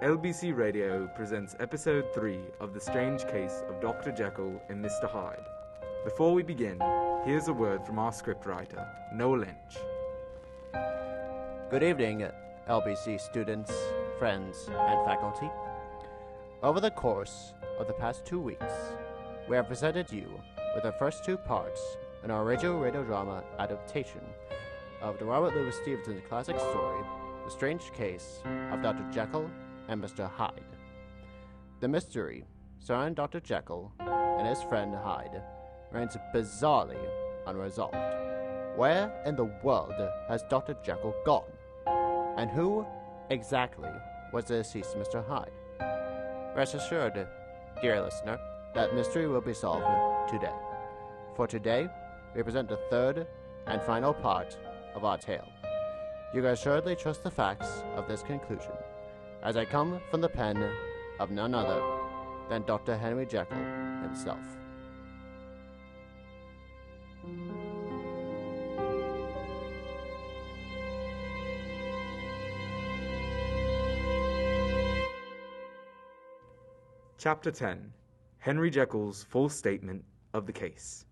LBC Radio presents Episode 3 of The Strange Case of Dr. Jekyll and Mr. Hyde. Before we begin, here's a word from our scriptwriter, Noel Lynch. Good evening, LBC students, friends, and faculty. Over the course of the past 2 weeks, we have presented you with the first 2 parts in our radio drama adaptation of the Robert Louis Stevenson classic story, The Strange Case of Dr. Jekyll and Mr. Hyde. The mystery surrounding Dr. Jekyll and his friend Hyde remains bizarrely unresolved. Where in the world has Dr. Jekyll gone? And who exactly was the deceased Mr. Hyde? Rest assured, dear listener, that mystery will be solved today. For today, we present the third and final part of our tale. You can assuredly trust the facts of this conclusion, as I come from the pen of none other than Dr. Henry Jekyll himself. Chapter 10. Henry Jekyll's Full Statement of the Case.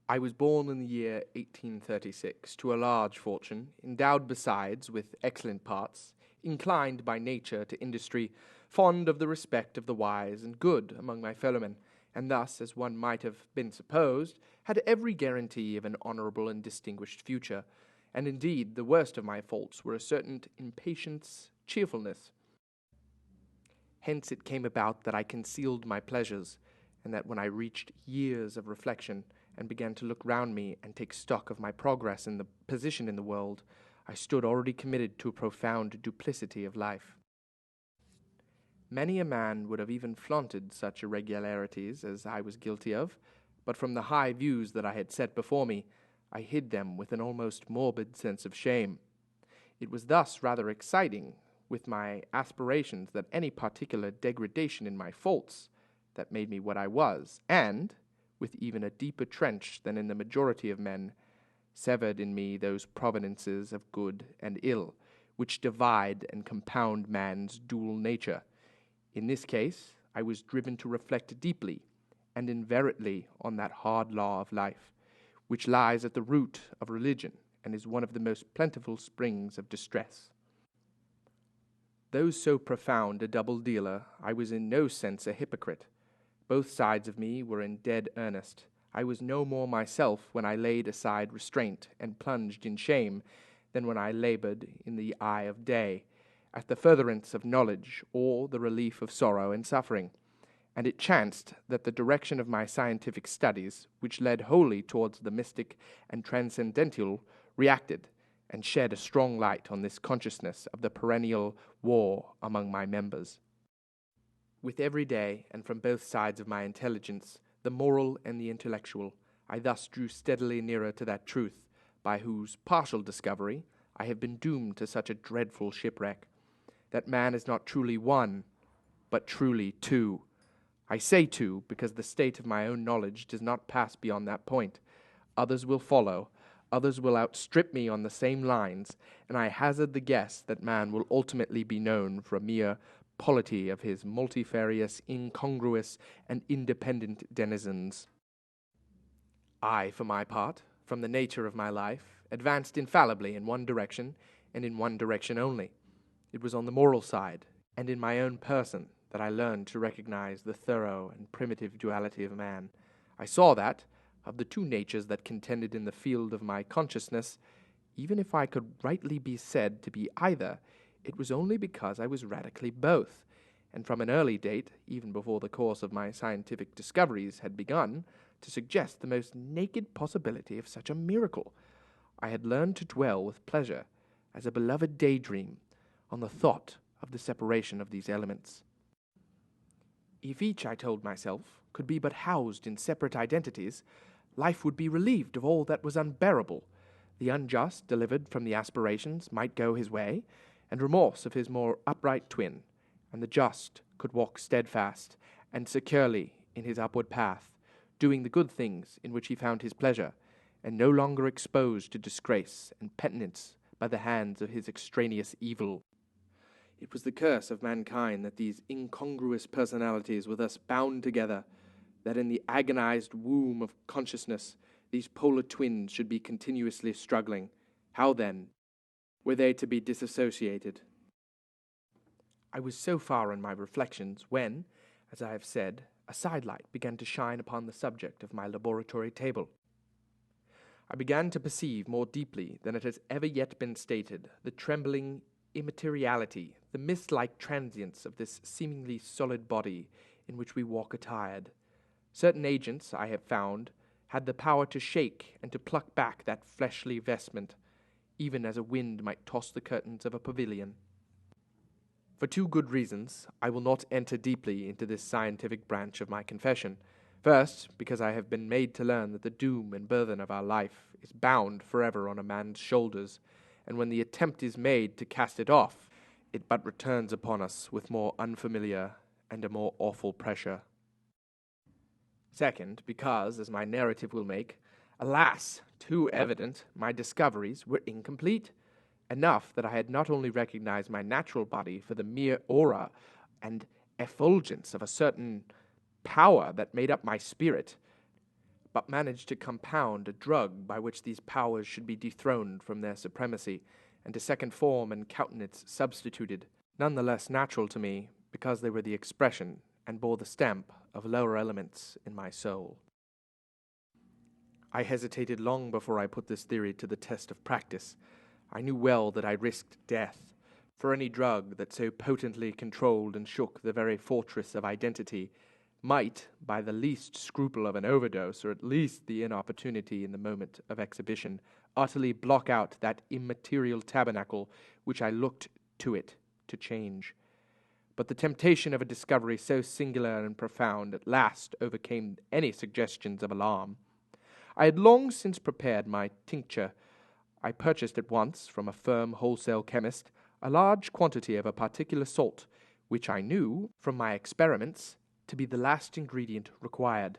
I was born in the year 1836 to a large fortune, endowed besides with excellent parts, inclined by nature to industry, fond of the respect of the wise and good among my fellowmen, and thus, as one might have been supposed, had every guarantee of an honourable and distinguished future, and indeed the worst of my faults were a certain impatience, cheerfulness. Hence it came about that I concealed my pleasures, and that when I reached years of reflection, and began to look round me and take stock of my progress in the position in the world, I stood already committed to a profound duplicity of life. Many a man would have even flaunted such irregularities as I was guilty of, but from the high views that I had set before me, I hid them with an almost morbid sense of shame. It was thus rather exciting with my aspirations that any particular degradation in my faults that made me what I was, and, with even a deeper trench than in the majority of men, severed in me those provenances of good and ill, which divide and compound man's dual nature. In this case, I was driven to reflect deeply and inveterately on that hard law of life, which lies at the root of religion and is one of the most plentiful springs of distress. Though so profound a double-dealer, I was in no sense a hypocrite. Both sides of me were in dead earnest. I was no more myself when I laid aside restraint and plunged in shame than when I labored in the eye of day, at the furtherance of knowledge or the relief of sorrow and suffering. And it chanced that the direction of my scientific studies, which led wholly towards the mystic and transcendental, reacted and shed a strong light on this consciousness of the perennial war among my members. With every day, and from both sides of my intelligence, the moral and the intellectual, I thus drew steadily nearer to that truth, by whose partial discovery I have been doomed to such a dreadful shipwreck, that man is not truly one, but truly two. I say two, because the state of my own knowledge does not pass beyond that point. Others will follow, others will outstrip me on the same lines, and I hazard the guess that man will ultimately be known for a mere polity of his multifarious, incongruous, and independent denizens. I, for my part, from the nature of my life, advanced infallibly in one direction, and in one direction only. It was on the moral side, and in my own person, that I learned to recognize the thorough and primitive duality of man. I saw that, of the two natures that contended in the field of my consciousness, even if I could rightly be said to be either, it was only because I was radically both, and from an early date, even before the course of my scientific discoveries had begun, to suggest the most naked possibility of such a miracle. I had learned to dwell with pleasure, as a beloved daydream, on the thought of the separation of these elements. If each, I told myself, could be but housed in separate identities, life would be relieved of all that was unbearable. The unjust, delivered from the aspirations, might go his way, and remorse of his more upright twin, and the just could walk steadfast and securely in his upward path, doing the good things in which he found his pleasure, and no longer exposed to disgrace and penitence by the hands of his extraneous evil. It was the curse of mankind that these incongruous personalities were thus bound together, that in the agonized womb of consciousness these polar twins should be continuously struggling. How, then, were they to be disassociated? I was so far in my reflections when, as I have said, a sidelight began to shine upon the subject of my laboratory table. I began to perceive more deeply than it has ever yet been stated the trembling immateriality, the mist-like transience of this seemingly solid body in which we walk attired. Certain agents, I have found, had the power to shake and to pluck back that fleshly vestment, even as a wind might toss the curtains of a pavilion. For two good reasons, I will not enter deeply into this scientific branch of my confession. First, because I have been made to learn that the doom and burthen of our life is bound forever on a man's shoulders, and when the attempt is made to cast it off, it but returns upon us with more unfamiliar and a more awful pressure. Second, because, as my narrative will make, alas, too evident, my discoveries were incomplete. Enough that I had not only recognized my natural body for the mere aura and effulgence of a certain power that made up my spirit, but managed to compound a drug by which these powers should be dethroned from their supremacy, and a second form and countenance substituted, none the less natural to me, because they were the expression and bore the stamp of lower elements in my soul. I hesitated long before I put this theory to the test of practice. I knew well that I risked death, for any drug that so potently controlled and shook the very fortress of identity might, by the least scruple of an overdose, or at least the inopportunity in the moment of exhibition, utterly block out that immaterial tabernacle which I looked to it to change. But the temptation of a discovery so singular and profound at last overcame any suggestions of alarm. I had long since prepared my tincture. I purchased at once, from a firm wholesale chemist, a large quantity of a particular salt, which I knew, from my experiments, to be the last ingredient required.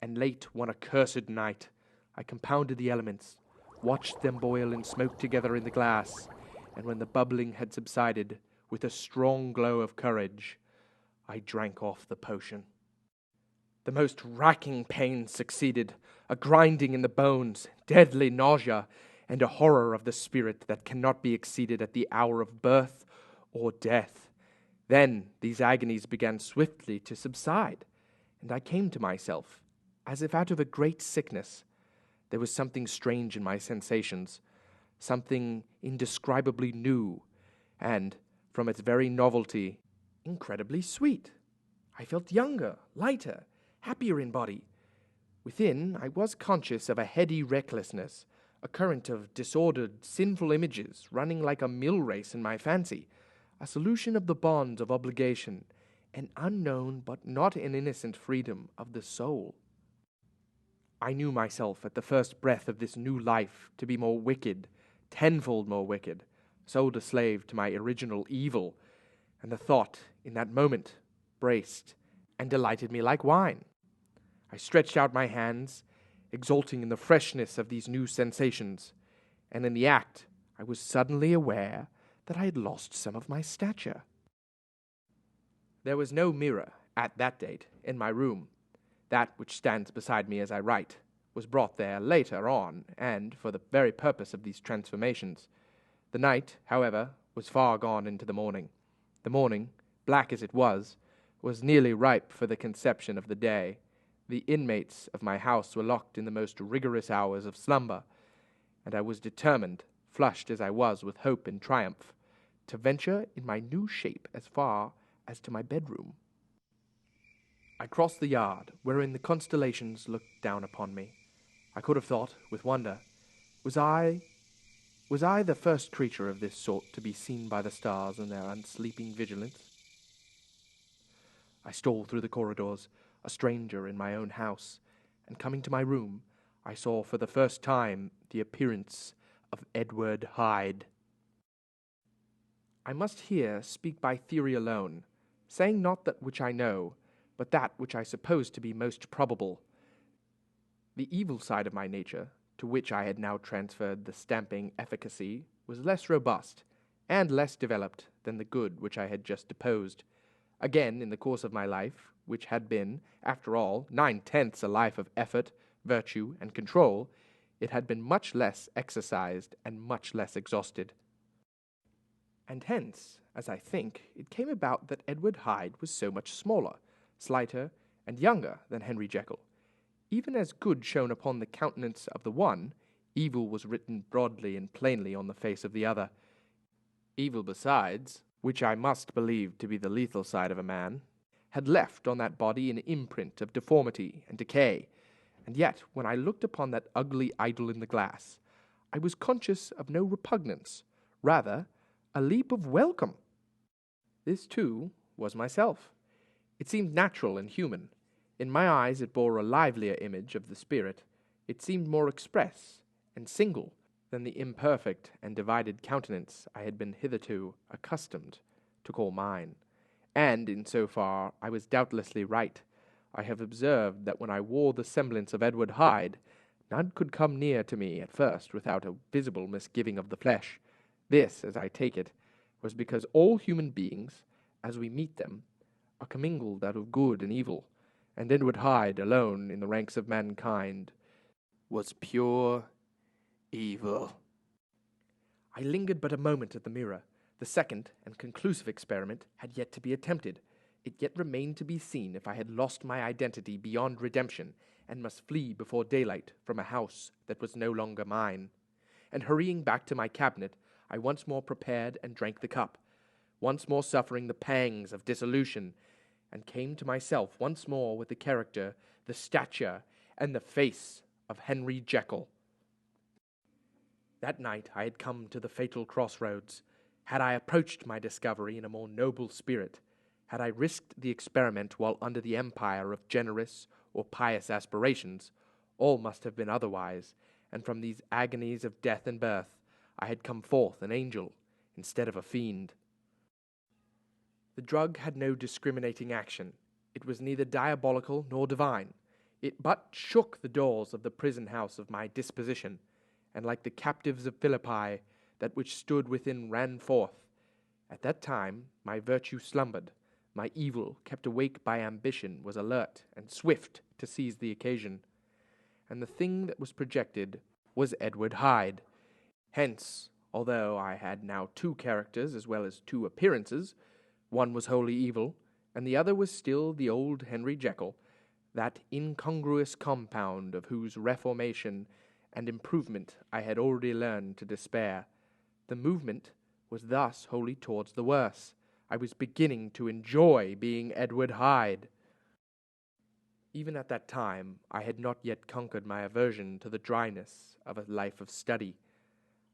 And late one accursed night, I compounded the elements, watched them boil and smoke together in the glass, and when the bubbling had subsided, with a strong glow of courage, I drank off the potion. The most racking pain succeeded, a grinding in the bones, deadly nausea, and a horror of the spirit that cannot be exceeded at the hour of birth or death. Then these agonies began swiftly to subside, and I came to myself, as if out of a great sickness. There was something strange in my sensations, something indescribably new, and, from its very novelty, incredibly sweet. I felt younger, lighter, happier in body. Within, I was conscious of a heady recklessness, a current of disordered, sinful images running like a mill race in my fancy, a solution of the bonds of obligation, an unknown but not an innocent freedom of the soul. I knew myself at the first breath of this new life to be more wicked, tenfold more wicked, sold a slave to my original evil, and the thought, in that moment, braced and delighted me like wine. I stretched out my hands, exulting in the freshness of these new sensations, and in the act I was suddenly aware that I had lost some of my stature. There was no mirror, at that date, in my room. That which stands beside me as I write was brought there later on, and for the very purpose of these transformations. The night, however, was far gone into the morning. The morning, black as it was nearly ripe for the conception of the day. The inmates of my house were locked in the most rigorous hours of slumber, and I was determined, flushed as I was with hope and triumph, to venture in my new shape as far as to my bedroom. I crossed the yard, wherein the constellations looked down upon me. I could have thought, with wonder, was I the first creature of this sort to be seen by the stars in their unsleeping vigilance? I stole through the corridors, a stranger in my own house, and coming to my room, I saw for the first time the appearance of Edward Hyde. I must here speak by theory alone, saying not that which I know, but that which I suppose to be most probable. The evil side of my nature, to which I had now transferred the stamping efficacy, was less robust and less developed than the good which I had just deposed. Again, in the course of my life, which had been, after all, 9/10 a life of effort, virtue, and control, it had been much less exercised and much less exhausted. And hence, as I think, it came about that Edward Hyde was so much smaller, slighter, and younger than Henry Jekyll. Even as good shone upon the countenance of the one, evil was written broadly and plainly on the face of the other. Evil besides, which I must believe to be the lethal side of a man, had left on that body an imprint of deformity and decay, and yet when I looked upon that ugly idol in the glass, I was conscious of no repugnance, rather a leap of welcome. This, too, was myself. It seemed natural and human. In my eyes it bore a livelier image of the spirit. It seemed more express and single than the imperfect and divided countenance I had been hitherto accustomed to call mine. And, in so far, I was doubtlessly right. I have observed that when I wore the semblance of Edward Hyde, none could come near to me at first without a visible misgiving of the flesh. This, as I take it, was because all human beings, as we meet them, are commingled out of good and evil, and Edward Hyde alone in the ranks of mankind was pure evil. I lingered but a moment at the mirror. The second and conclusive experiment had yet to be attempted. It yet remained to be seen if I had lost my identity beyond redemption, and must flee before daylight from a house that was no longer mine. And hurrying back to my cabinet, I once more prepared and drank the cup, once more suffering the pangs of dissolution, and came to myself once more with the character, the stature, and the face of Henry Jekyll. That night I had come to the fatal crossroads. Had I approached my discovery in a more noble spirit, had I risked the experiment while under the empire of generous or pious aspirations, all must have been otherwise, and from these agonies of death and birth I had come forth an angel instead of a fiend. The drug had no discriminating action. It was neither diabolical nor divine. It but shook the doors of the prison house of my disposition, and like the captives of Philippi, that which stood within ran forth. At that time my virtue slumbered, my evil, kept awake by ambition, was alert and swift to seize the occasion. And the thing that was projected was Edward Hyde. Hence, although I had now two characters as well as two appearances, one was wholly evil, and the other was still the old Henry Jekyll, that incongruous compound of whose reformation and improvement I had already learned to despair. The movement was thus wholly towards the worse. I was beginning to enjoy being Edward Hyde. Even at that time, I had not yet conquered my aversion to the dryness of a life of study.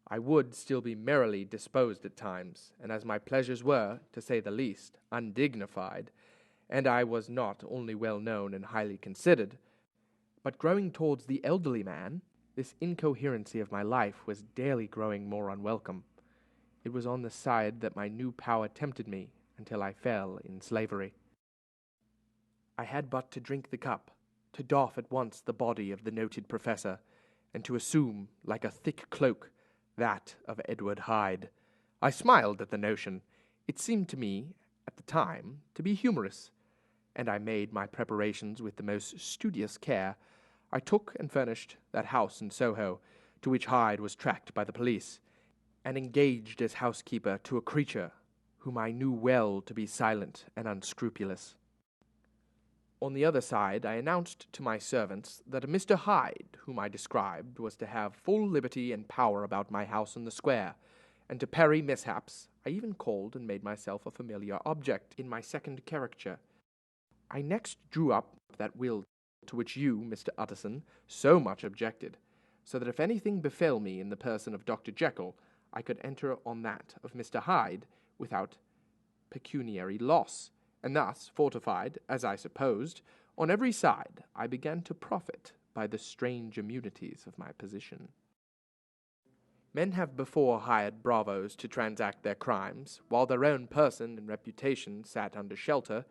I would still be merrily disposed at times, and as my pleasures were, to say the least, undignified, and I was not only well known and highly considered, but growing towards the elderly man, this incoherency of my life was daily growing more unwelcome. It was on the side that my new power tempted me until I fell in slavery. I had but to drink the cup, to doff at once the body of the noted professor, and to assume, like a thick cloak, that of Edward Hyde. I smiled at the notion. It seemed to me, at the time, to be humorous, and I made my preparations with the most studious care. I took and furnished that house in Soho, to which Hyde was tracked by the police, and engaged as housekeeper to a creature whom I knew well to be silent and unscrupulous. On the other side, I announced to my servants that a Mr. Hyde, whom I described, was to have full liberty and power about my house in the square, and to parry mishaps, I even called and made myself a familiar object in my second caricature. I next drew up that will to which you, Mr. Utterson, so much objected, so that if anything befell me in the person of Dr. Jekyll, I could enter on that of Mr. Hyde without pecuniary loss, and thus, fortified, as I supposed, on every side, I began to profit by the strange immunities of my position. Men have before hired bravos to transact their crimes, while their own person and reputation sat under shelter.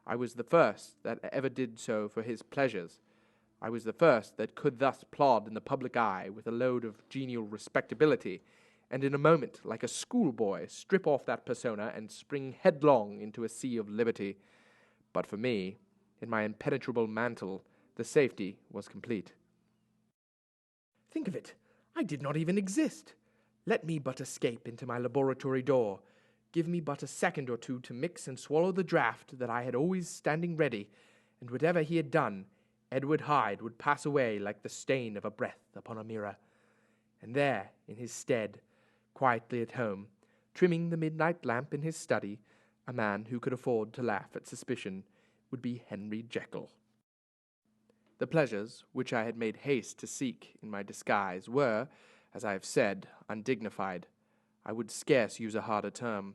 I was the first that ever did so for his pleasures. I was the first that could thus plod in the public eye with a load of genial respectability, and in a moment, like a schoolboy, strip off that persona and spring headlong into a sea of liberty. But for me, in my impenetrable mantle, the safety was complete. Think of it! I did not even exist! Let me but escape into my laboratory door. Give me but a second or two to mix and swallow the draught that I had always standing ready, and whatever he had done, Edward Hyde would pass away like the stain of a breath upon a mirror. And there, in his stead, quietly at home, trimming the midnight lamp in his study, a man who could afford to laugh at suspicion, would be Henry Jekyll. The pleasures which I had made haste to seek in my disguise were, as I have said, undignified. I would scarce use a harder term,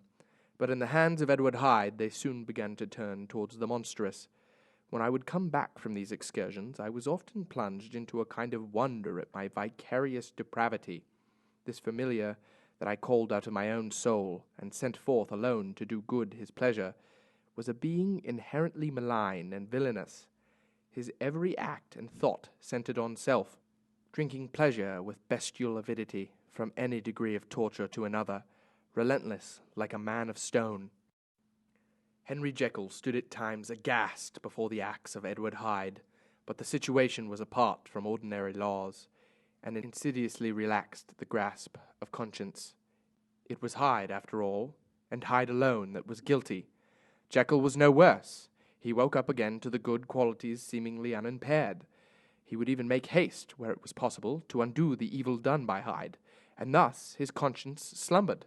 but in the hands of Edward Hyde they soon began to turn towards the monstrous. When I would come back from these excursions, I was often plunged into a kind of wonder at my vicarious depravity. This familiar that I called out of my own soul, and sent forth alone to do good his pleasure, was a being inherently malign and villainous. His every act and thought centered on self, drinking pleasure with bestial avidity from any degree of torture to another, relentless like a man of stone. Henry Jekyll stood at times aghast before the acts of Edward Hyde, but the situation was apart from ordinary laws, and insidiously relaxed the grasp of conscience. It was Hyde, after all, and Hyde alone, that was guilty. Jekyll was no worse. He woke up again to the good qualities seemingly unimpaired. He would even make haste, where it was possible, to undo the evil done by Hyde, and thus his conscience slumbered.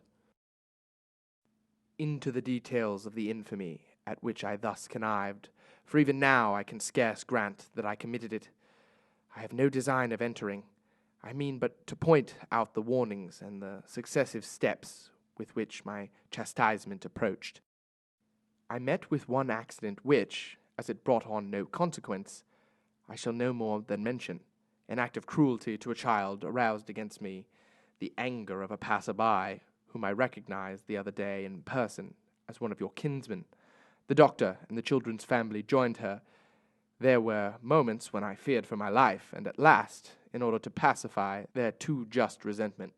Into the details of the infamy at which I thus connived, for even now I can scarce grant that I committed it, I have no design of entering. I mean but to point out the warnings and the successive steps with which my chastisement approached. I met with one accident which, as it brought on no consequence, I shall no more than mention. An act of cruelty to a child aroused against me the anger of a passer-by, whom I recognized the other day in person as one of your kinsmen. The doctor and the children's family joined her. There were moments when I feared for my life, and at last, in order to pacify their too just resentment,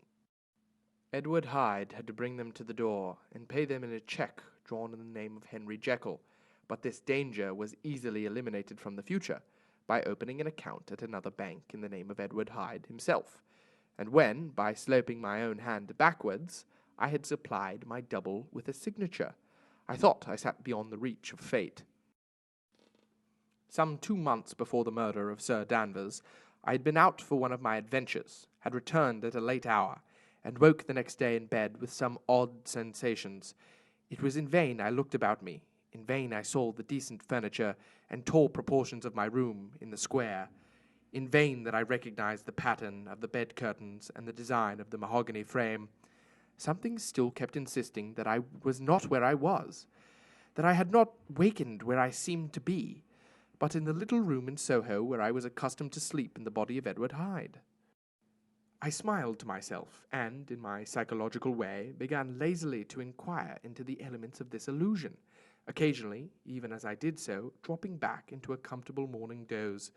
Edward Hyde had to bring them to the door and pay them in a check drawn in the name of Henry Jekyll, but this danger was easily eliminated from the future by opening an account at another bank in the name of Edward Hyde himself, and when, by sloping my own hand backwards, I had supplied my double with a signature, I thought I sat beyond the reach of fate. Some 2 months before the murder of Sir Danvers, I had been out for one of my adventures, had returned at a late hour, and woke the next day in bed with some odd sensations. It was in vain I looked about me, in vain I saw the decent furniture and tall proportions of my room in the square, in vain that I recognized the pattern of the bed curtains and the design of the mahogany frame. Something still kept insisting that I was not where I was, that I had not wakened where I seemed to be, but in the little room in Soho where I was accustomed to sleep in the body of Edward Hyde. I smiled to myself, and, in my psychological way, began lazily to inquire into the elements of this illusion, occasionally, even as I did so, dropping back into a comfortable morning doze.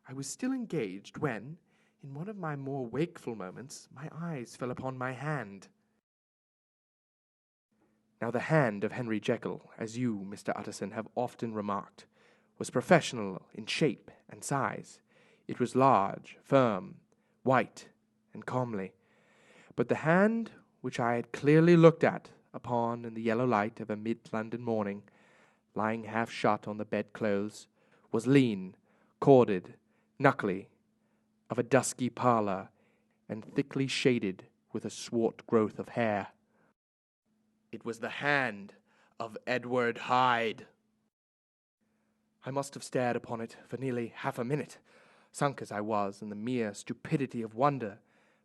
I was still engaged when, in one of my more wakeful moments, my eyes fell upon my hand. Now the hand of Henry Jekyll, as you, Mr. Utterson, have often remarked, was professional in shape and size. It was large, firm, white, and comely. But the hand which I had clearly looked at upon in the yellow light of a mid-London morning, lying half shut on the bedclothes, was lean, corded, knuckly, of a dusky pallor, and thickly shaded with a swart growth of hair. It was the hand of Edward Hyde. I must have stared upon it for nearly half a minute, sunk as I was in the mere stupidity of wonder,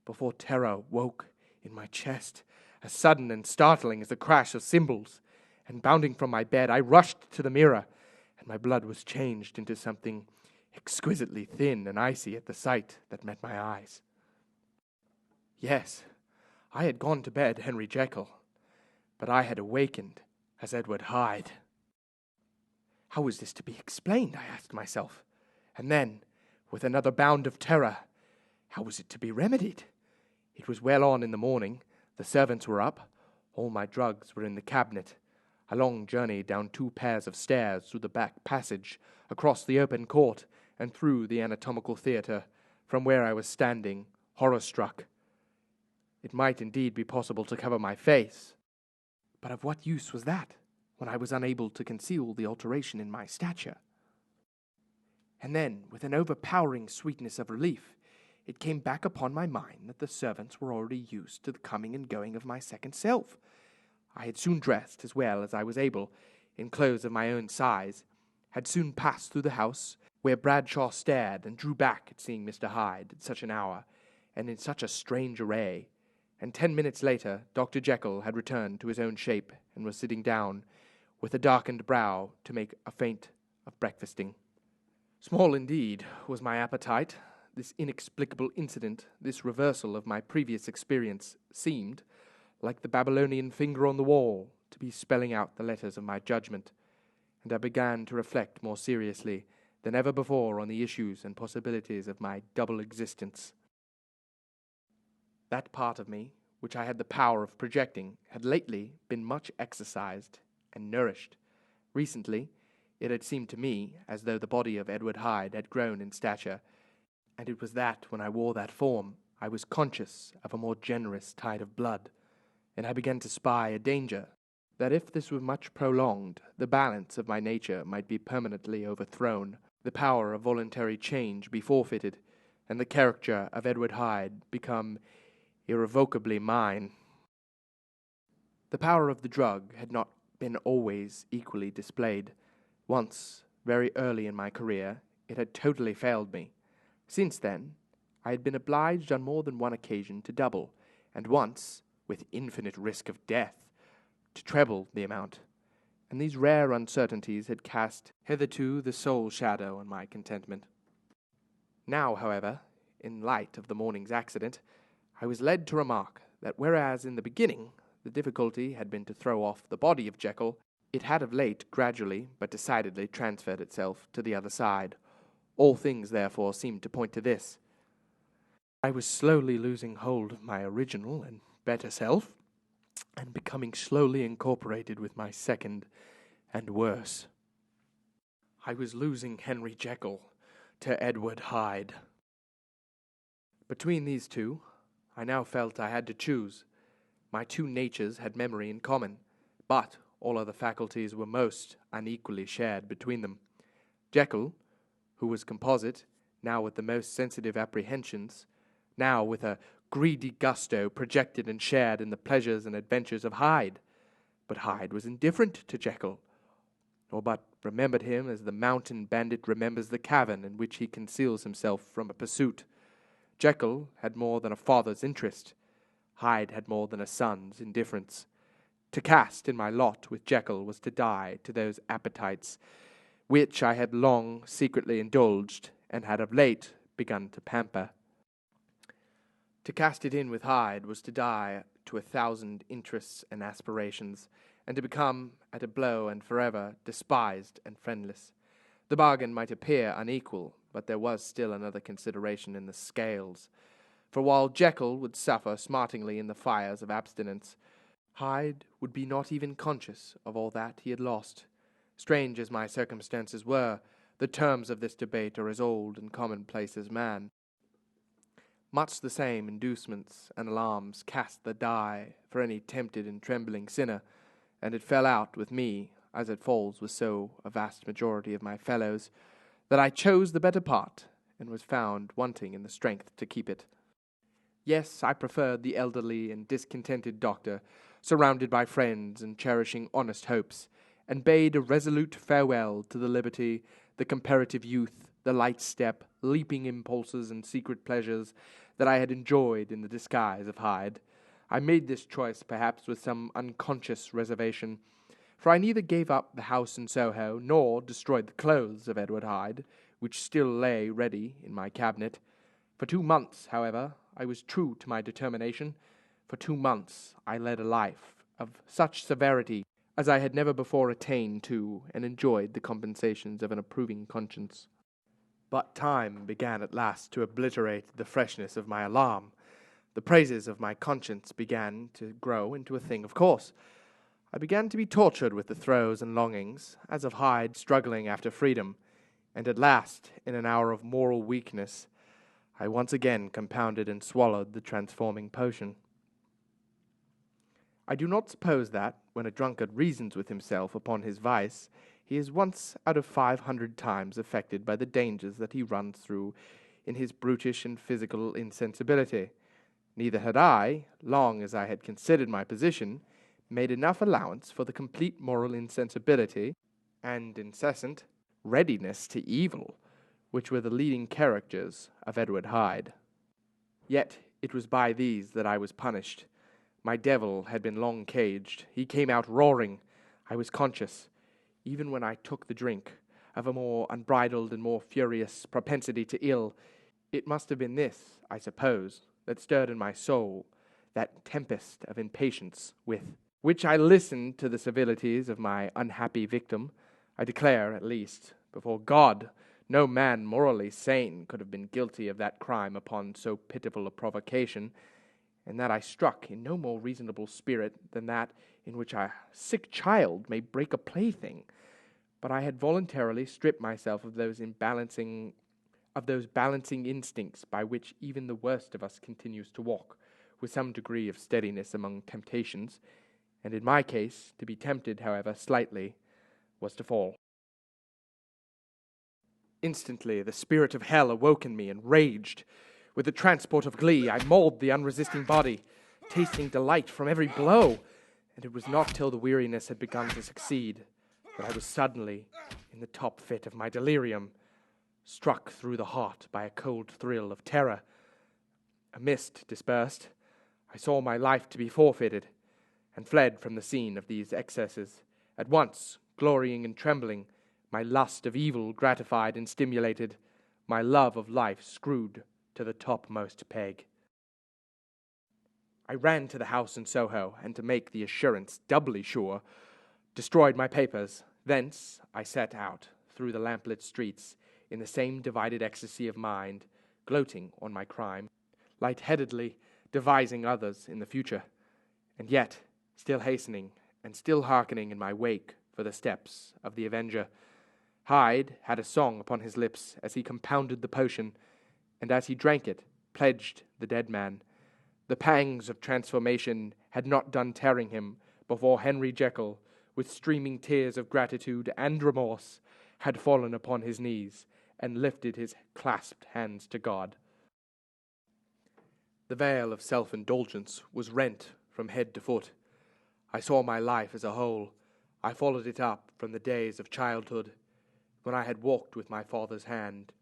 before terror woke in my chest, as sudden and startling as the crash of cymbals, and bounding from my bed, I rushed to the mirror, and my blood was changed into something exquisitely thin and icy at the sight that met my eyes. Yes, I had gone to bed Henry Jekyll, but I had awakened as Edward Hyde. How was this to be explained, I asked myself, and then, with another bound of terror, how was it to be remedied? It was well on in the morning. The servants were up. All my drugs were in the cabinet. A long journey down 2 pairs of stairs through the back passage, across the open court, and through the anatomical theatre, from where I was standing, horror-struck. It might indeed be possible to cover my face, but of what use was that, when I was unable to conceal the alteration in my stature? And then, with an overpowering sweetness of relief, it came back upon my mind that the servants were already used to the coming and going of my second self. I had soon dressed, as well as I was able, in clothes of my own size, had soon passed through the house, where Bradshaw stared and drew back at seeing Mr. Hyde at such an hour, and in such a strange array, and 10 minutes later Dr. Jekyll had returned to his own shape, and was sitting down, with a darkened brow, to make a feint of breakfasting. Small indeed was my appetite. This inexplicable incident, this reversal of my previous experience, seemed, like the Babylonian finger on the wall, to be spelling out the letters of my judgment, and I began to reflect more seriously than ever before on the issues and possibilities of my double existence. That part of me, which I had the power of projecting, had lately been much exercised and nourished. Recently, it had seemed to me as though the body of Edward Hyde had grown in stature, and it was that when I wore that form, I was conscious of a more generous tide of blood, and I began to spy a danger, that if this were much prolonged, the balance of my nature might be permanently overthrown, the power of voluntary change be forfeited, and the character of Edward Hyde become irrevocably mine. The power of the drug had not been always equally displayed. Once, very early in my career, it had totally failed me. Since then, I had been obliged on more than one occasion to double, and once, with infinite risk of death, to treble the amount, and these rare uncertainties had cast hitherto the sole shadow on my contentment. Now, however, in light of the morning's accident, I was led to remark that whereas in the beginning the difficulty had been to throw off the body of Jekyll, it had of late gradually but decidedly transferred itself to the other side. All things, therefore, seemed to point to this. I was slowly losing hold of my original and better self, and becoming slowly incorporated with my second and worse. I was losing Henry Jekyll to Edward Hyde. Between these two, I now felt I had to choose. My two natures had memory in common, but all other faculties were most unequally shared between them. Jekyll, who was composite, now with the most sensitive apprehensions, now with a greedy gusto projected and shared in the pleasures and adventures of Hyde. But Hyde was indifferent to Jekyll, or but remembered him as the mountain bandit remembers the cavern in which he conceals himself from a pursuit. Jekyll had more than a father's interest. Hyde had more than a son's indifference. To cast in my lot with Jekyll was to die to those appetites which I had long secretly indulged, and had of late begun to pamper. To cast it in with Hyde was to die to 1,000 interests and aspirations, and to become, at a blow and forever, despised and friendless. The bargain might appear unequal, but there was still another consideration in the scales. For while Jekyll would suffer smartingly in the fires of abstinence, Hyde would be not even conscious of all that he had lost. Strange as my circumstances were, the terms of this debate are as old and commonplace as man. Much the same inducements and alarms cast the die for any tempted and trembling sinner, and it fell out with me, as it falls with so a vast majority of my fellows, that I chose the better part, and was found wanting in the strength to keep it. Yes, I preferred the elderly and discontented doctor, surrounded by friends and cherishing honest hopes, and bade a resolute farewell to the liberty, the comparative youth, the light step, leaping impulses and secret pleasures that I had enjoyed in the disguise of Hyde. I made this choice perhaps with some unconscious reservation, for I neither gave up the house in Soho, nor destroyed the clothes of Edward Hyde, which still lay ready in my cabinet. For 2 months, however, I was true to my determination. For 2 months I led a life of such severity as I had never before attained to, and enjoyed the compensations of an approving conscience. But time began at last to obliterate the freshness of my alarm. The praises of my conscience began to grow into a thing of course. I began to be tortured with the throes and longings, as of Hyde struggling after freedom, and at last, in an hour of moral weakness, I once again compounded and swallowed the transforming potion. I do not suppose that, when a drunkard reasons with himself upon his vice, he is once out of 500 times affected by the dangers that he runs through in his brutish and physical insensibility. Neither had I, long as I had considered my position, made enough allowance for the complete moral insensibility and incessant readiness to evil, which were the leading characters of Edward Hyde. Yet it was by these that I was punished. My devil had been long caged. He came out roaring. I was conscious, even when I took the drink, of a more unbridled and more furious propensity to ill. It must have been this, I suppose, that stirred in my soul that tempest of impatience with which I listened to the civilities of my unhappy victim. I declare, at least, before God, no man morally sane could have been guilty of that crime upon so pitiful a provocation, and that I struck in no more reasonable spirit than that in which a sick child may break a plaything. But I had voluntarily stripped myself of those balancing instincts by which even the worst of us continues to walk, with some degree of steadiness among temptations, and in my case, to be tempted, however slightly, was to fall. Instantly the spirit of hell awoke in me and raged. With the transport of glee, I mauled the unresisting body, tasting delight from every blow, and it was not till the weariness had begun to succeed that I was suddenly, in the top fit of my delirium, struck through the heart by a cold thrill of terror. A mist dispersed. I saw my life to be forfeited, and fled from the scene of these excesses, at once glorying and trembling, my lust of evil gratified and stimulated, my love of life screwed to the topmost peg. I ran to the house in Soho, and to make the assurance doubly sure, destroyed my papers. Thence I set out through the lamplit streets, in the same divided ecstasy of mind, gloating on my crime, light-headedly devising others in the future, and yet still hastening and still hearkening in my wake for the steps of the avenger. Hyde had a song upon his lips as he compounded the potion, and as he drank it, pledged the dead man. The pangs of transformation had not done tearing him before Henry Jekyll, with streaming tears of gratitude and remorse, had fallen upon his knees and lifted his clasped hands to God. The veil of self-indulgence was rent from head to foot. I saw my life as a whole. I followed it up from the days of childhood, when I had walked with my father's hand,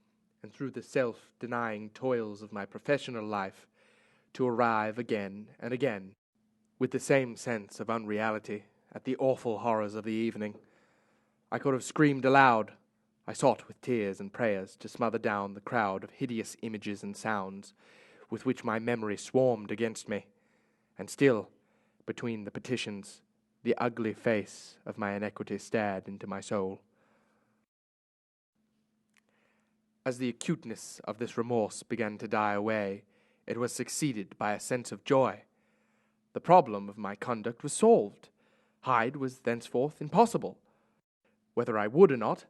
and through the self-denying toils of my professional life, to arrive again and again, with the same sense of unreality, at the awful horrors of the evening. I could have screamed aloud. I sought with tears and prayers to smother down the crowd of hideous images and sounds with which my memory swarmed against me, and still, between the petitions, the ugly face of my iniquity stared into my soul. As the acuteness of this remorse began to die away, it was succeeded by a sense of joy. The problem of my conduct was solved. Hyde was thenceforth impossible. Whether I would or not,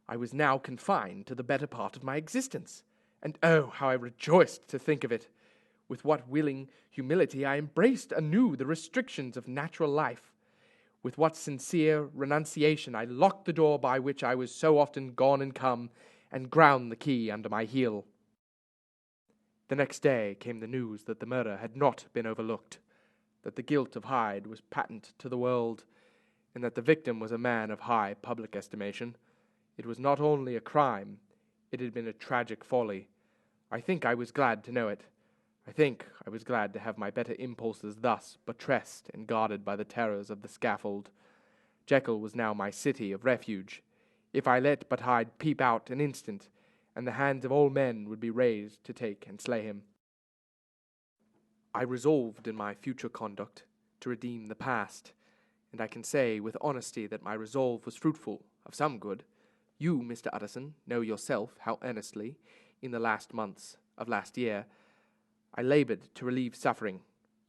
I was now confined to the better part of my existence. And oh, how I rejoiced to think of it! With what willing humility I embraced anew the restrictions of natural life. With what sincere renunciation I locked the door by which I was so often gone and come, and ground the key under my heel. The next day came the news that the murder had not been overlooked, that the guilt of Hyde was patent to the world, and that the victim was a man of high public estimation. It was not only a crime, it had been a tragic folly. I think I was glad to know it. I think I was glad to have my better impulses thus buttressed and guarded by the terrors of the scaffold. Jekyll was now my city of refuge. If I let but Hyde peep out an instant, and the hands of all men would be raised to take and slay him. I resolved in my future conduct to redeem the past, and I can say with honesty that my resolve was fruitful of some good. You, Mr. Utterson, know yourself how earnestly, in the last months of last year, I labored to relieve suffering.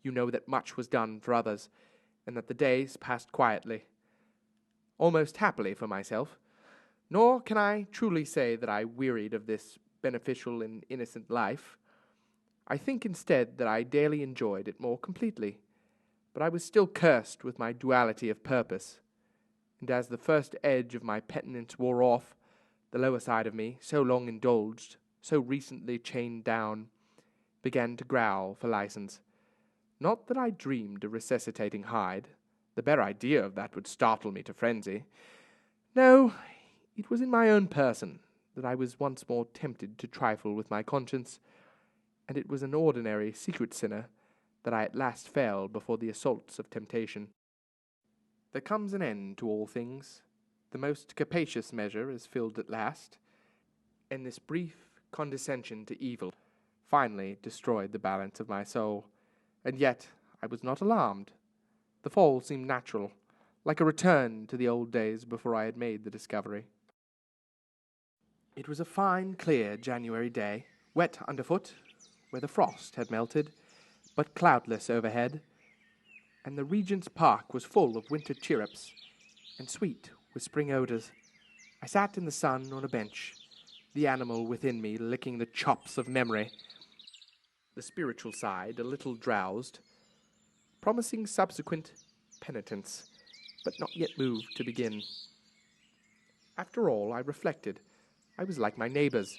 You know that much was done for others, and that the days passed quietly, almost happily for myself. Nor can I truly say that I wearied of this beneficial and innocent life. I think instead that I daily enjoyed it more completely, but I was still cursed with my duality of purpose, and as the first edge of my penitence wore off, the lower side of me, so long indulged, so recently chained down, began to growl for license. Not that I dreamed of resuscitating Hyde. The bare idea of that would startle me to frenzy. No, it was in my own person that I was once more tempted to trifle with my conscience, and it was an ordinary secret sinner that I at last fell before the assaults of temptation. There comes an end to all things. The most capacious measure is filled at last, and this brief condescension to evil finally destroyed the balance of my soul. And yet I was not alarmed. The fall seemed natural, like a return to the old days before I had made the discovery. It was a fine, clear January day, wet underfoot, where the frost had melted, but cloudless overhead, and the Regent's Park was full of winter chirrups, and sweet with spring odors. I sat in the sun on a bench, the animal within me licking the chops of memory, the spiritual side a little drowsed, promising subsequent penitence, but not yet moved to begin. After all, I reflected, I was like my neighbors,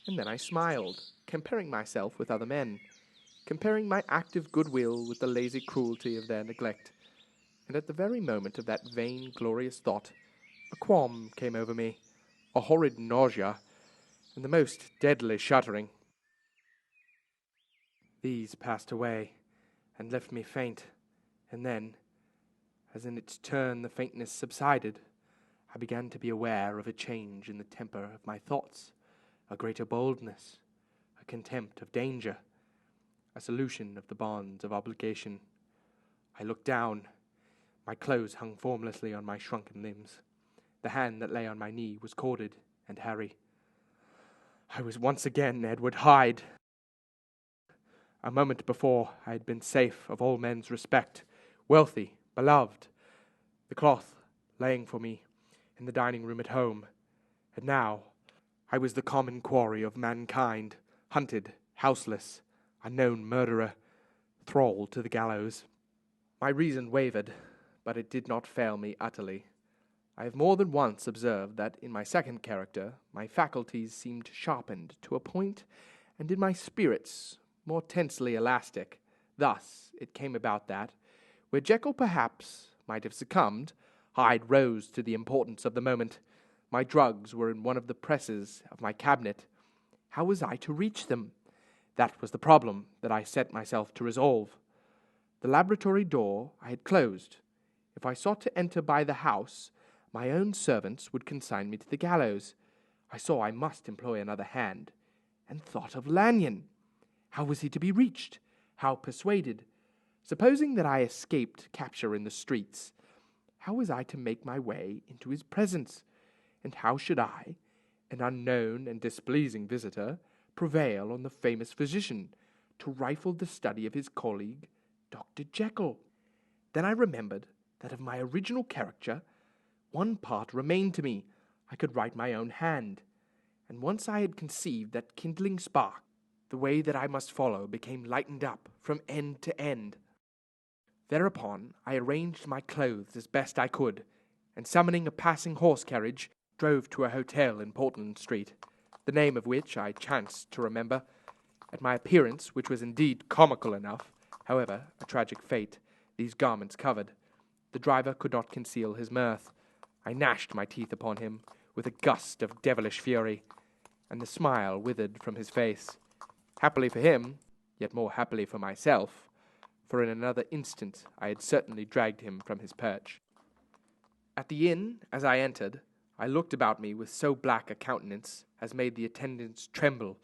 and then I smiled, comparing myself with other men, comparing my active goodwill with the lazy cruelty of their neglect, and at the very moment of that vain, glorious thought, a qualm came over me, a horrid nausea, and the most deadly shuddering. These passed away, and left me faint, and then, as in its turn the faintness subsided, I began to be aware of a change in the temper of my thoughts, a greater boldness, a contempt of danger, a solution of the bonds of obligation. I looked down. My clothes hung formlessly on my shrunken limbs. The hand that lay on my knee was corded and hairy. I was once again Edward Hyde. A moment before I had been safe of all men's respect, wealthy, beloved, the cloth laying for me in the dining room at home, and now I was the common quarry of mankind, hunted, houseless, unknown murderer, thrall to the gallows. My reason wavered, but it did not fail me utterly. I have more than once observed that in my second character my faculties seemed sharpened to a point, and in my spirits more tensely elastic. Thus it came about that, where Jekyll perhaps might have succumbed, Hyde rose to the importance of the moment. My drugs were in one of the presses of my cabinet. How was I to reach them? That was the problem that I set myself to resolve. The laboratory door I had closed. If I sought to enter by the house, my own servants would consign me to the gallows. I saw I must employ another hand, and thought of Lanyon. How was he to be reached? How persuaded? Supposing that I escaped capture in the streets, how was I to make my way into his presence? And how should I, an unknown and displeasing visitor, prevail on the famous physician to rifle the study of his colleague, Dr. Jekyll? Then I remembered that of my original character, one part remained to me. I could write my own hand. And once I had conceived that kindling spark, the way that I must follow became lightened up from end to end. Thereupon I arranged my clothes as best I could, and summoning a passing horse carriage, drove to a hotel in Portland Street, the name of which I chanced to remember. At my appearance, which was indeed comical enough, however, a tragic fate, these garments covered, the driver could not conceal his mirth. I gnashed my teeth upon him with a gust of devilish fury, and the smile withered from his face. Happily for him, yet more happily for myself, for in another instant I had certainly dragged him from his perch. At the inn, as I entered, I looked about me with so black a countenance as made the attendants tremble.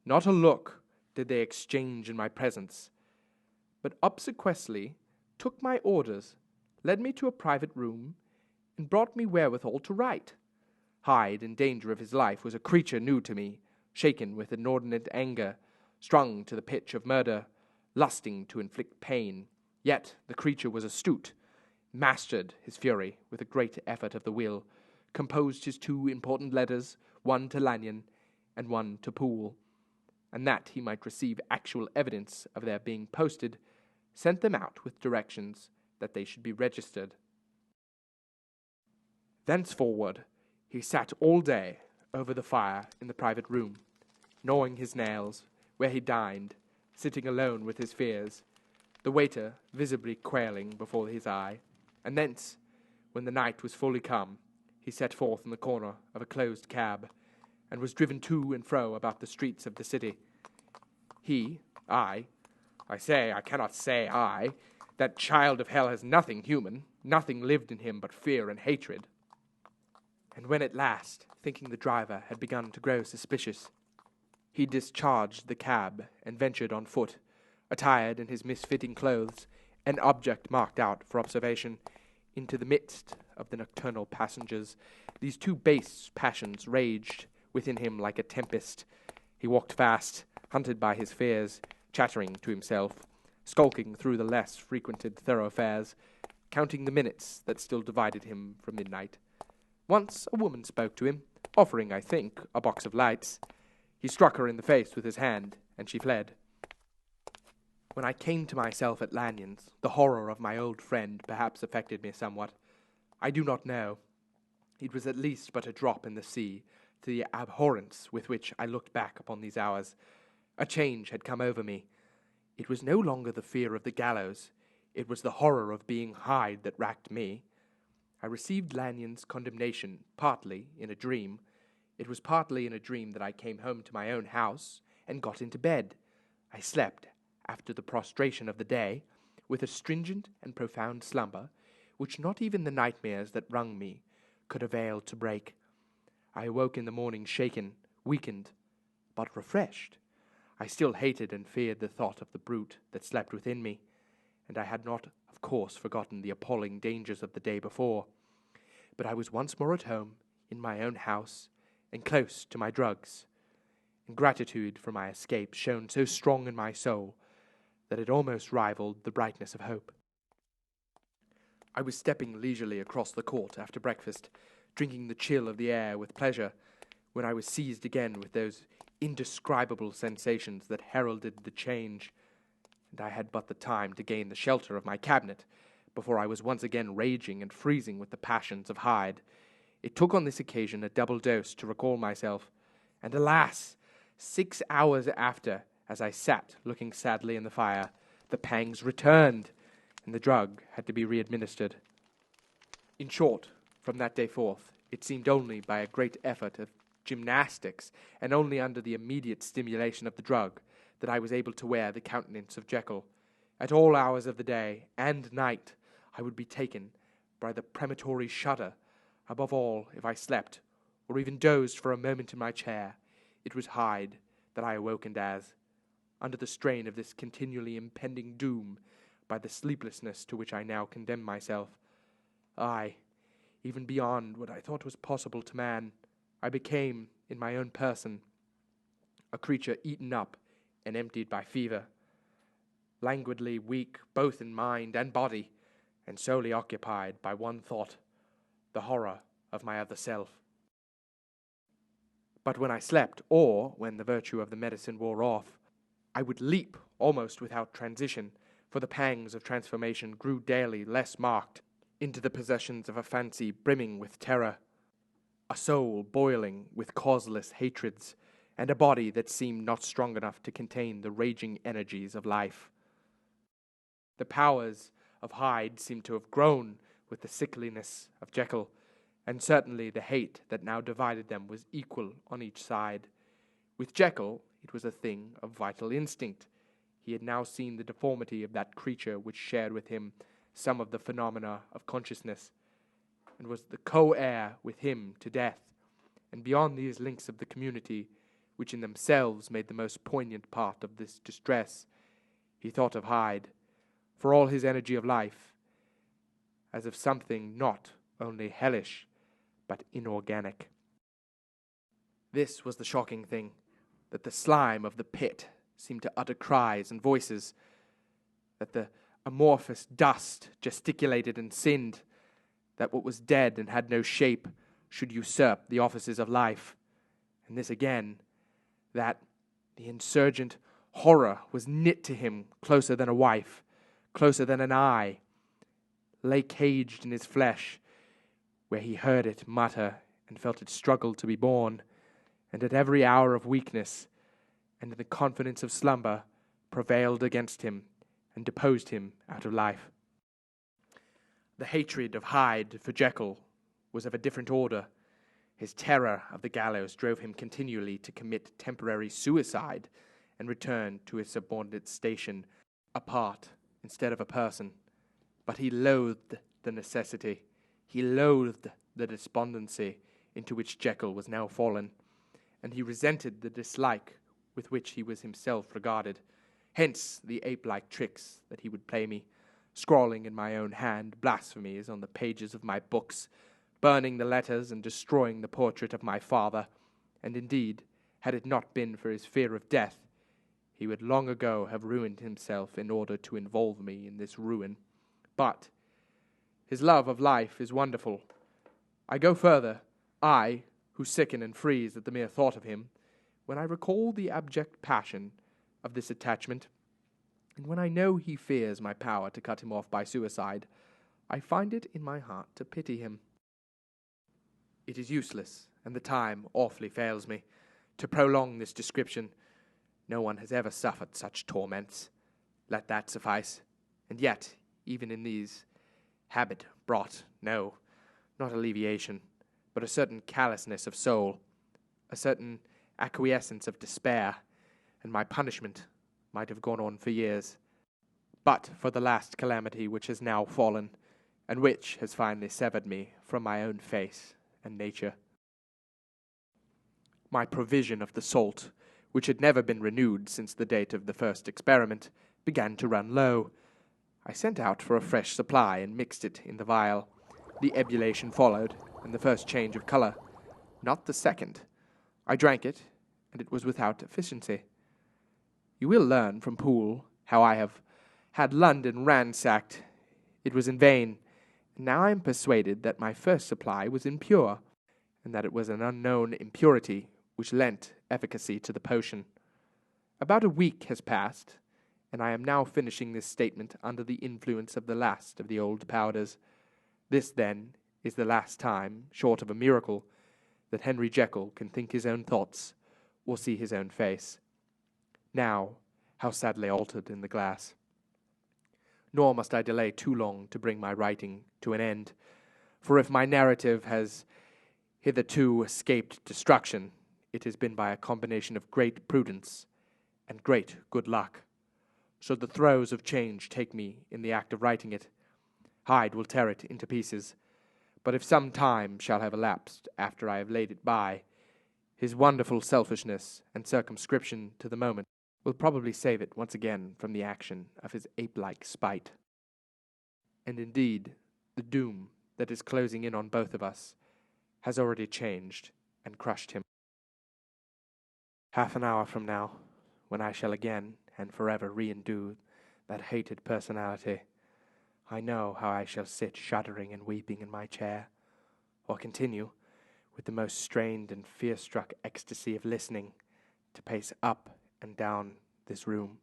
Not a look did they exchange in my presence, but obsequiously took my orders, led me to a private room, and brought me wherewithal to write. Hyde, in danger of his life, was a creature new to me, shaken with inordinate anger, strung to the pitch of murder, lusting to inflict pain. Yet the creature was astute, mastered his fury with a great effort of the will, composed his 2 important letters, one to Lanyon and one to Poole, and that he might receive actual evidence of their being posted, sent them out with directions that they should be registered. Thenceforward he sat all day over the fire in the private room, gnawing his nails, where he dined, sitting alone with his fears, the waiter visibly quailing before his eye, and thence, when the night was fully come, he set forth in the corner of a closed cab, and was driven to and fro about the streets of the city. I cannot say I, that child of hell has nothing human, nothing lived in him but fear and hatred. And when at last, thinking the driver had begun to grow suspicious, he discharged the cab and ventured on foot, attired in his misfitting clothes, an object marked out for observation, into the midst of the nocturnal passengers, these 2 base passions raged within him like a tempest. He walked fast, hunted by his fears, chattering to himself, skulking through the less frequented thoroughfares, counting the minutes that still divided him from midnight. Once a woman spoke to him, offering, I think, a box of lights. He struck her in the face with his hand, and she fled. When I came to myself at Lanyon's, the horror of my old friend perhaps affected me somewhat. I do not know. It was at least but a drop in the sea to the abhorrence with which I looked back upon these hours. A change had come over me. It was no longer the fear of the gallows. It was the horror of being Hyde that racked me. I received Lanyon's condemnation partly in a dream. It was partly in a dream that I came home to my own house and got into bed. I slept, after the prostration of the day, with a stringent and profound slumber, which not even the nightmares that wrung me could avail to break. I awoke in the morning shaken, weakened, but refreshed. I still hated and feared the thought of the brute that slept within me, and I had not, of course, forgotten the appalling dangers of the day before. But I was once more at home, in my own house, and close to my drugs, and gratitude for my escape shone so strong in my soul that it almost rivaled the brightness of hope. I was stepping leisurely across the court after breakfast, drinking the chill of the air with pleasure, when I was seized again with those indescribable sensations that heralded the change, and I had but the time to gain the shelter of my cabinet before I was once again raging and freezing with the passions of Hyde. It took on this occasion a double dose to recall myself, and alas, 6 hours after, as I sat looking sadly in the fire, the pangs returned, and the drug had to be re-administered. In short, from that day forth, it seemed only by a great effort of gymnastics, and only under the immediate stimulation of the drug, that I was able to wear the countenance of Jekyll. At all hours of the day and night I would be taken by the premonitory shudder. Above all, if I slept, or even dozed for a moment in my chair, it was Hyde that I awakened as, under the strain of this continually impending doom, by the sleeplessness to which I now condemned myself. I, even beyond what I thought was possible to man, I became, in my own person, a creature eaten up and emptied by fever, languidly weak both in mind and body, and solely occupied by one thought, the horror of my other self. But when I slept, or when the virtue of the medicine wore off, I would leap almost without transition, for the pangs of transformation grew daily less marked, into the possessions of a fancy brimming with terror, a soul boiling with causeless hatreds, and a body that seemed not strong enough to contain the raging energies of life. The powers of Hyde seemed to have grown with the sickliness of Jekyll, and certainly the hate that now divided them was equal on each side. With Jekyll, it was a thing of vital instinct. He had now seen the deformity of that creature which shared with him some of the phenomena of consciousness, and was the co-heir with him to death. And beyond these links of the community, which in themselves made the most poignant part of this distress, he thought of Hyde, for all his energy of life, as of something not only hellish, but inorganic. This was the shocking thing, that the slime of the pit seemed to utter cries and voices, that the amorphous dust gesticulated and sinned, that what was dead and had no shape should usurp the offices of life, and this again, that the insurgent horror was knit to him closer than a wife, closer than an eye, lay caged in his flesh, where he heard it mutter and felt it struggle to be born, and at every hour of weakness and in the confidence of slumber prevailed against him and deposed him out of life. The hatred of Hyde for Jekyll was of a different order. His terror of the gallows drove him continually to commit temporary suicide and return to his subordinate station, a part instead of a person. But he loathed the necessity. He loathed the despondency into which Jekyll was now fallen, and he resented the dislike with which he was himself regarded. Hence the ape-like tricks that he would play me, scrawling in my own hand blasphemies on the pages of my books, burning the letters and destroying the portrait of my father, and indeed, had it not been for his fear of death, he would long ago have ruined himself in order to involve me in this ruin. But his love of life is wonderful. I go further, I, who sicken and freeze at the mere thought of him, when I recall the abject passion of this attachment, and when I know he fears my power to cut him off by suicide, I find it in my heart to pity him. It is useless, and the time awfully fails me, to prolong this description. No one has ever suffered such torments. Let that suffice. And yet, even in these, habit brought, no, not alleviation, but a certain callousness of soul, a certain acquiescence of despair, and my punishment might have gone on for years, but for the last calamity which has now fallen, and which has finally severed me from my own face and nature. My provision of the salt, which had never been renewed since the date of the first experiment, began to run low. I sent out for a fresh supply and mixed it in the vial. The ebullition followed, and the first change of color, not the second. I drank it, and it was without efficiency. You will learn from Poole how I have had London ransacked. It was in vain, and now I am persuaded that my first supply was impure, and that it was an unknown impurity which lent efficacy to the potion. About a week has passed, and I am now finishing this statement under the influence of the last of the old powders. This, then, is the last time, short of a miracle, that Henry Jekyll can think his own thoughts or see his own face. Now, how sadly altered in the glass. Nor must I delay too long to bring my writing to an end, for if my narrative has hitherto escaped destruction, it has been by a combination of great prudence and great good luck. Should the throes of change take me in the act of writing it, Hyde will tear it into pieces, but if some time shall have elapsed after I have laid it by, his wonderful selfishness and circumscription to the moment will probably save it once again from the action of his ape-like spite. And indeed, the doom that is closing in on both of us has already changed and crushed him. Half an hour from now, when I shall again and forever re-endue that hated personality, I know how I shall sit shuddering and weeping in my chair, or continue, with the most strained and fear-struck ecstasy of listening, to pace up and down this room,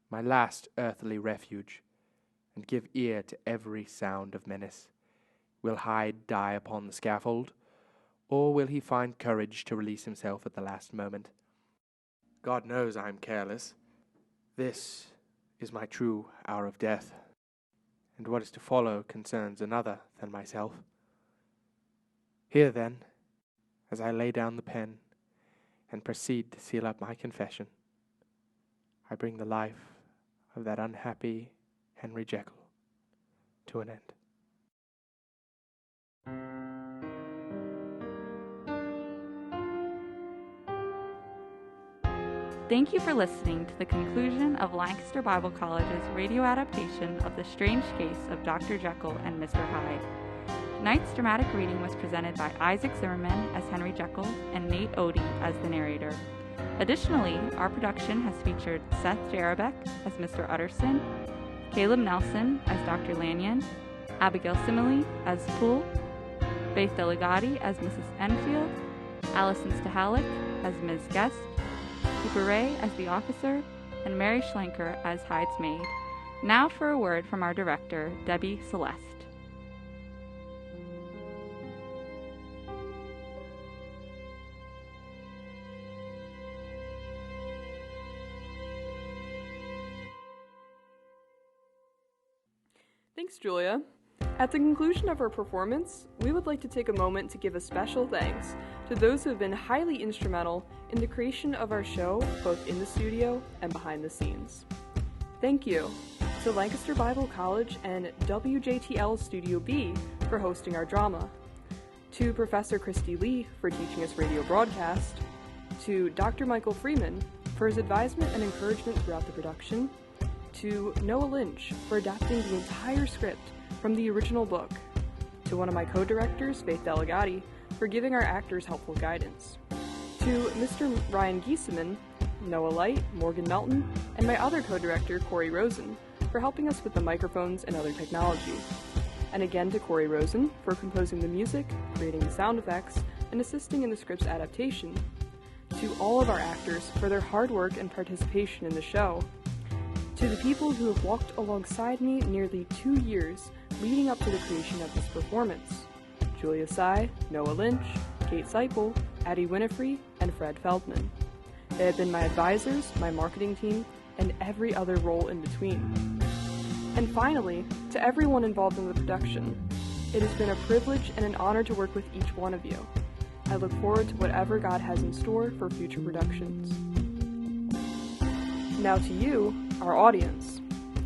my last earthly refuge, and give ear to every sound of menace. Will Hyde die upon the scaffold, or will he find courage to release himself at the last moment? God knows I am careless. This is my true hour of death, and what is to follow concerns another than myself. Here, then, as I lay down the pen and proceed to seal up my confession, I bring the life of that unhappy Henry Jekyll to an end. Thank you for listening to the conclusion of Lancaster Bible College's radio adaptation of The Strange Case of Dr. Jekyll and Mr. Hyde. Tonight's dramatic reading was presented by Isaac Zimmerman as Henry Jekyll and Nate Odie as the narrator. Additionally, our production has featured Seth Jarabek as Mr. Utterson, Caleb Nelson as Dr. Lanyon, Abigail Simile as Poole, Faith Delegati as Mrs. Enfield, Allison Stahalik as Ms. Guest, Cooper Ray as the officer, and Mary Schlenker as Hyde's maid. Now for a word from our director, Debbie Celeste. Thanks, Julia. At the conclusion of our performance, we would like to take a moment to give a special thanks to those who have been highly instrumental in the creation of our show, both in the studio and behind the scenes. Thank you to Lancaster Bible College and WJTL Studio B for hosting our drama, to Professor Christy Lee for teaching us radio broadcast, to Dr. Michael Freeman for his advisement and encouragement throughout the production, to Noah Lynch for adapting the entire script from the original book, to one of my co-directors, Faith Delegati, for giving our actors helpful guidance, to Mr. Ryan Giesemann, Noah Light, Morgan Melton, and my other co-director, Corey Rosen, for helping us with the microphones and other technology, and again to Corey Rosen for composing the music, creating the sound effects, and assisting in the script's adaptation, to all of our actors for their hard work and participation in the show, to the people who have walked alongside me nearly 2 years leading up to the creation of this performance: Julia Sy, Noah Lynch, Kate Seipel, Addie Winifrey, and Fred Feldman. They have been my advisors, my marketing team, and every other role in between. And finally, to everyone involved in the production, it has been a privilege and an honor to work with each one of you. I look forward to whatever God has in store for future productions. Now to you, our audience.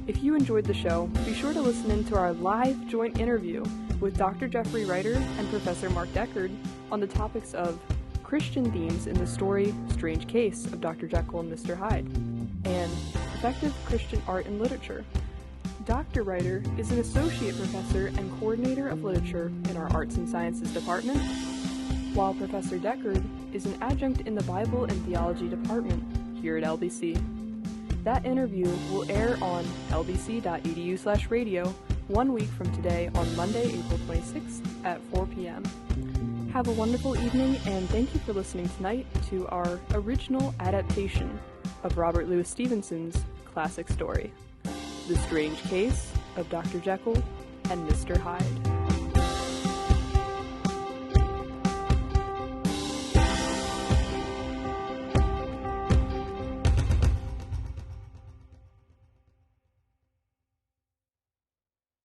If you enjoyed the show, be sure to listen in to our live joint interview with Dr. Jeffrey Reiter and Professor Mark Deckard on the topics of Christian themes in the story Strange Case of Dr. Jekyll and Mr. Hyde, and effective Christian art and literature. Dr. Reiter is an associate professor and coordinator of literature in our Arts and Sciences department, while Professor Deckard is an adjunct in the Bible and Theology department here at LBC. That interview will air on lbc.edu/radio 1 week from today on Monday, April 26th at 4 p.m. Have a wonderful evening, and thank you for listening tonight to our original adaptation of Robert Louis Stevenson's classic story, The Strange Case of Dr. Jekyll and Mr. Hyde.